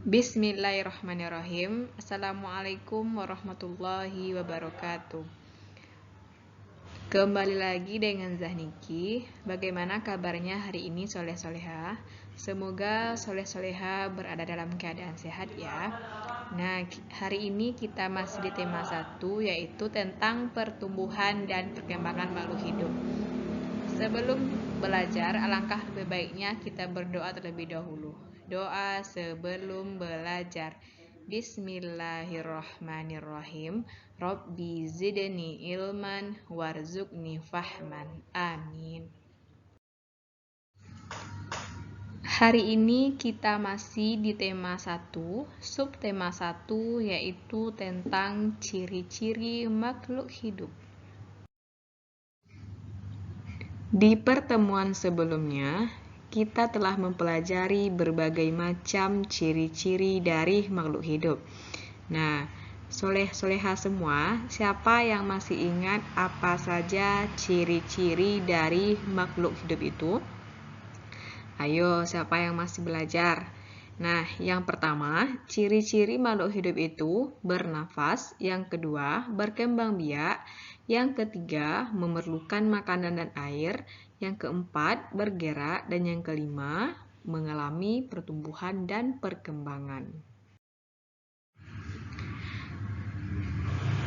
Bismillahirrahmanirrahim. Assalamualaikum warahmatullahi wabarakatuh. Kembali lagi dengan Zahniki. Bagaimana kabarnya hari ini soleh-soleha? Semoga soleh-soleha berada dalam keadaan sehat ya. Nah, hari ini kita masih di tema 1, yaitu tentang pertumbuhan dan perkembangan makhluk hidup. Sebelum belajar, alangkah lebih baiknya kita berdoa terlebih dahulu. Doa sebelum belajar. Bismillahirrahmanirrahim. Rabbi zidni ilman warzuqni fahman. Amin. Hari ini kita masih di tema 1, subtema 1, yaitu tentang ciri-ciri makhluk hidup. Di pertemuan sebelumnya, kita telah mempelajari berbagai macam ciri-ciri dari makhluk hidup. Nah, soleh-soleha semua, siapa yang masih ingat apa saja ciri-ciri dari makhluk hidup itu? Ayo, siapa yang masih belajar? Nah, yang pertama, ciri-ciri makhluk hidup itu bernafas, yang kedua, berkembang biak, yang ketiga, memerlukan makanan dan air, yang keempat, bergerak, dan yang kelima, mengalami pertumbuhan dan perkembangan.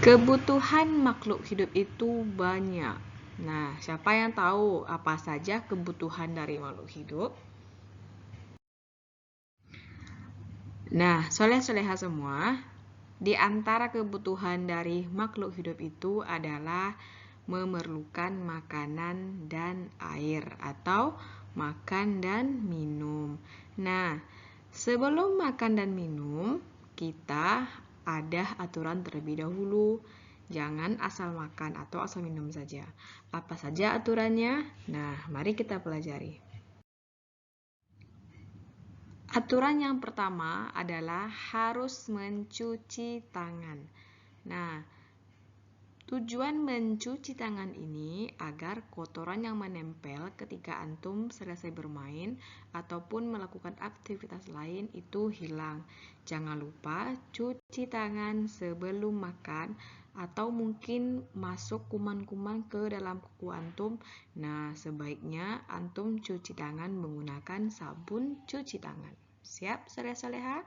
Kebutuhan makhluk hidup itu banyak. Nah, siapa yang tahu apa saja kebutuhan dari makhluk hidup? Nah, soleh-soleha semua, di antara kebutuhan dari makhluk hidup itu adalah memerlukan makanan dan air atau makan dan minum. Nah, sebelum makan dan minum, kita ada aturan terlebih dahulu. Jangan asal makan atau asal minum saja. Apa saja aturannya? Nah, mari kita pelajari. Aturan yang pertama adalah harus mencuci tangan. Nah, tujuan mencuci tangan ini agar kotoran yang menempel ketika antum selesai bermain ataupun melakukan aktivitas lain itu hilang. Jangan lupa cuci tangan sebelum makan atau mungkin masuk kuman-kuman ke dalam kuku antum. Nah, sebaiknya antum cuci tangan menggunakan sabun cuci tangan. Siap, soleh-soleha?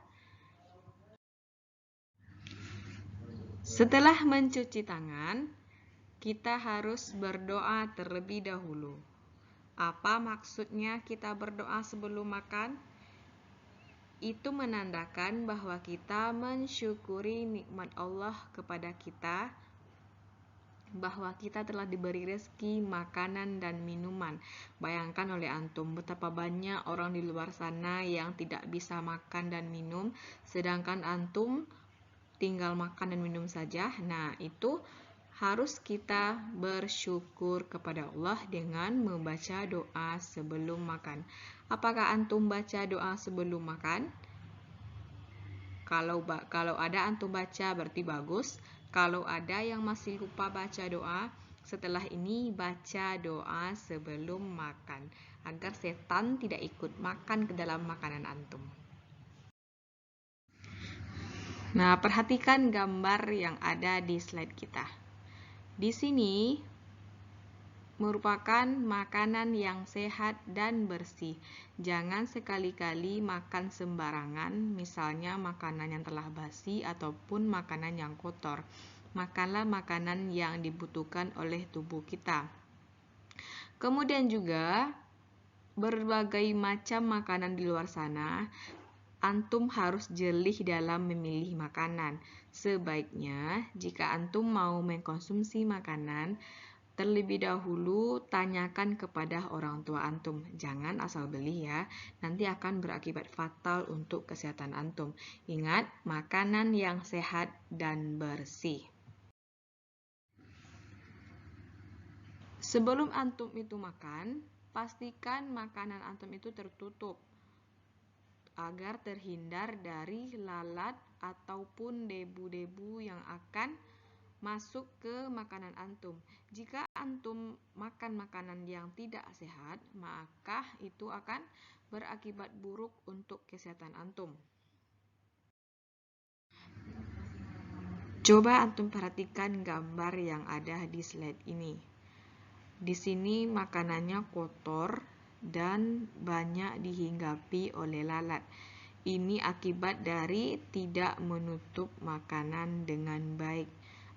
Setelah mencuci tangan, kita harus berdoa terlebih dahulu. Apa maksudnya kita berdoa sebelum makan? Itu menandakan bahwa kita mensyukuri nikmat Allah kepada kita, bahwa kita telah diberi rezeki, makanan, dan minuman. Bayangkan oleh antum betapa banyak orang di luar sana yang tidak bisa makan dan minum, sedangkan antum tinggal makan dan minum saja. Nah, itu harus kita bersyukur kepada Allah dengan membaca doa sebelum makan. Apakah antum baca doa sebelum makan? Kalau ada antum baca berarti bagus. Kalau ada yang masih lupa baca doa, setelah ini baca doa sebelum makan agar setan tidak ikut makan ke dalam makanan antum. Nah, perhatikan gambar yang ada di slide kita. Di sini merupakan makanan yang sehat dan bersih. Jangan sekali-kali makan sembarangan, misalnya makanan yang telah basi ataupun makanan yang kotor. Makanlah makanan yang dibutuhkan oleh tubuh kita. Kemudian juga berbagai macam makanan di luar sana, antum harus jeli dalam memilih makanan. Sebaiknya, jika antum mau mengkonsumsi makanan, terlebih dahulu tanyakan kepada orang tua antum. Jangan asal beli ya, nanti akan berakibat fatal untuk kesehatan antum. Ingat, makanan yang sehat dan bersih. Sebelum antum itu makan, pastikan makanan antum itu tertutup agar terhindar dari lalat ataupun debu-debu yang akan masuk ke makanan antum. Jika antum makan makanan yang tidak sehat, maka itu akan berakibat buruk untuk kesehatan antum. Coba antum perhatikan gambar yang ada di slide ini. Di sini makanannya kotor dan banyak dihinggapi oleh lalat. Ini akibat dari tidak menutup makanan dengan baik.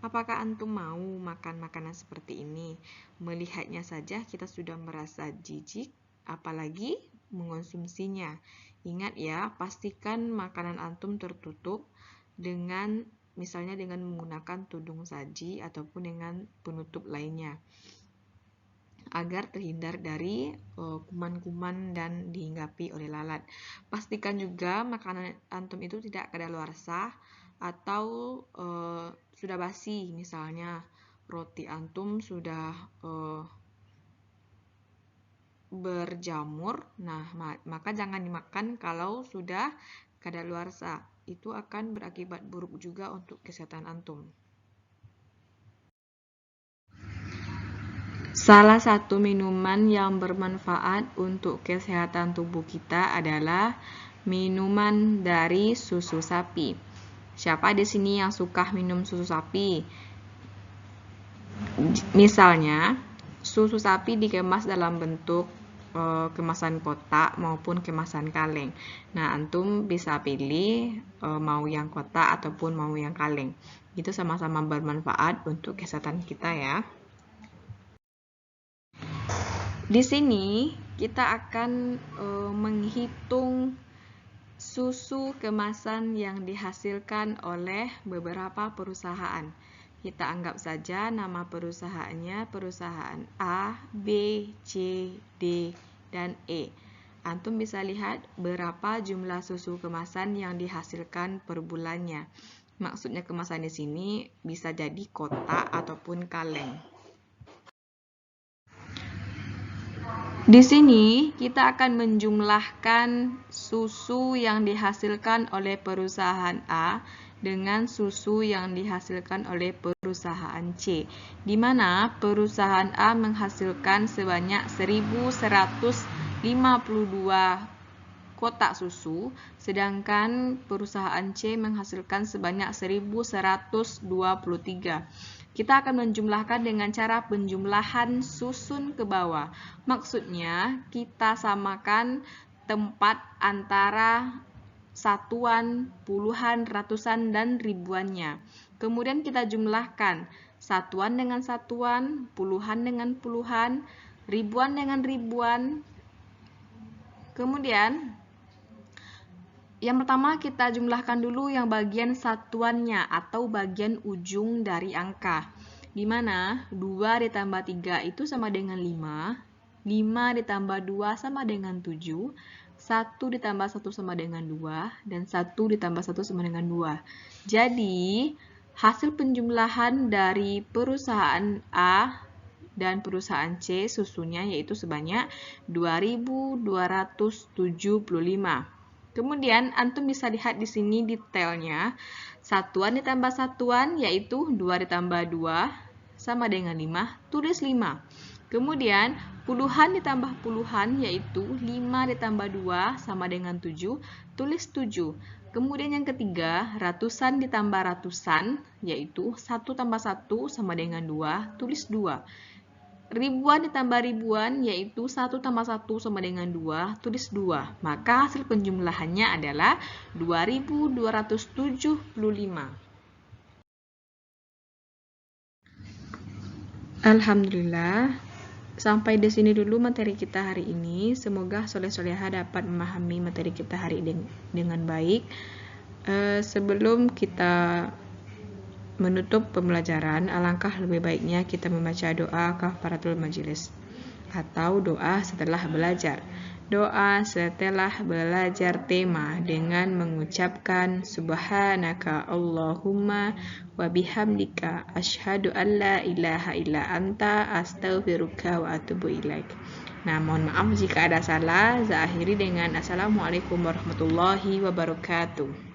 Apakah antum mau makan makanan seperti ini? Melihatnya saja kita sudah merasa jijik, apalagi mengonsumsinya. Ingat ya, pastikan makanan antum tertutup dengan misalnya dengan menggunakan tudung saji ataupun dengan penutup lainnya, agar terhindar dari kuman-kuman dan dihinggapi oleh lalat. Pastikan juga makanan antum itu tidak kadaluarsa atau sudah basi, misalnya roti antum sudah berjamur. Nah, maka jangan dimakan kalau sudah kadaluarsa. Itu akan berakibat buruk juga untuk kesehatan antum. Salah satu minuman yang bermanfaat untuk kesehatan tubuh kita adalah minuman dari susu sapi. Siapa di sini yang suka minum susu sapi? Misalnya, susu sapi dikemas dalam bentuk kemasan kotak maupun kemasan kaleng. Nah, antum bisa pilih mau yang kotak ataupun mau yang kaleng. Itu sama-sama bermanfaat untuk kesehatan kita ya. Di sini kita akan menghitung susu kemasan yang dihasilkan oleh beberapa perusahaan. Kita anggap saja nama perusahaannya perusahaan A, B, C, D, dan E. Antum bisa lihat berapa jumlah susu kemasan yang dihasilkan per bulannya. Maksudnya kemasan di sini bisa jadi kotak ataupun kaleng. Di sini kita akan menjumlahkan susu yang dihasilkan oleh perusahaan A dengan susu yang dihasilkan oleh perusahaan C, di mana perusahaan A menghasilkan sebanyak 1.152 kotak susu, sedangkan perusahaan C menghasilkan sebanyak 1.123. Kita akan menjumlahkan dengan cara penjumlahan susun ke bawah. Maksudnya, kita samakan tempat antara satuan, puluhan, ratusan, dan ribuannya. Kemudian kita jumlahkan satuan dengan satuan, puluhan dengan puluhan, ribuan dengan ribuan. Kemudian, yang pertama kita jumlahkan dulu yang bagian satuannya atau bagian ujung dari angka. Di mana 2 ditambah 3 itu sama dengan 5, 5 ditambah 2 sama dengan 7, 1 ditambah 1 sama dengan 2, dan 1 ditambah 1 sama dengan 2. Jadi, hasil penjumlahan dari perusahaan A dan perusahaan C susunya yaitu sebanyak 2.275. Kemudian, antum bisa lihat di sini detailnya. Satuan ditambah satuan yaitu 2 ditambah 2 sama dengan 5, tulis 5. Kemudian, puluhan ditambah puluhan yaitu 5 ditambah 2 sama dengan 7, tulis 7. Kemudian yang ketiga, ratusan ditambah ratusan yaitu 1 tambah 1 sama dengan 2, tulis 2. Ribuan ditambah ribuan yaitu 1 tambah 1 sama dengan 2, tulis 2. Maka hasil penjumlahannya adalah 2.275. Alhamdulillah, sampai di sini dulu materi kita hari ini. Semoga soleh-soleha dapat memahami materi kita hari ini dengan baik. Sebelum kita menutup pembelajaran, alangkah lebih baiknya kita membaca doa kafaratul majelis atau doa setelah belajar. Doa setelah belajar tema dengan mengucapkan Subhanaka Allahumma wa bihamdika asyhadu an la ilaha illa anta astaghfiruka wa atubu ilaik. Nah, mohon maaf jika ada salah. Saya akhiri dengan Assalamualaikum warahmatullahi wabarakatuh.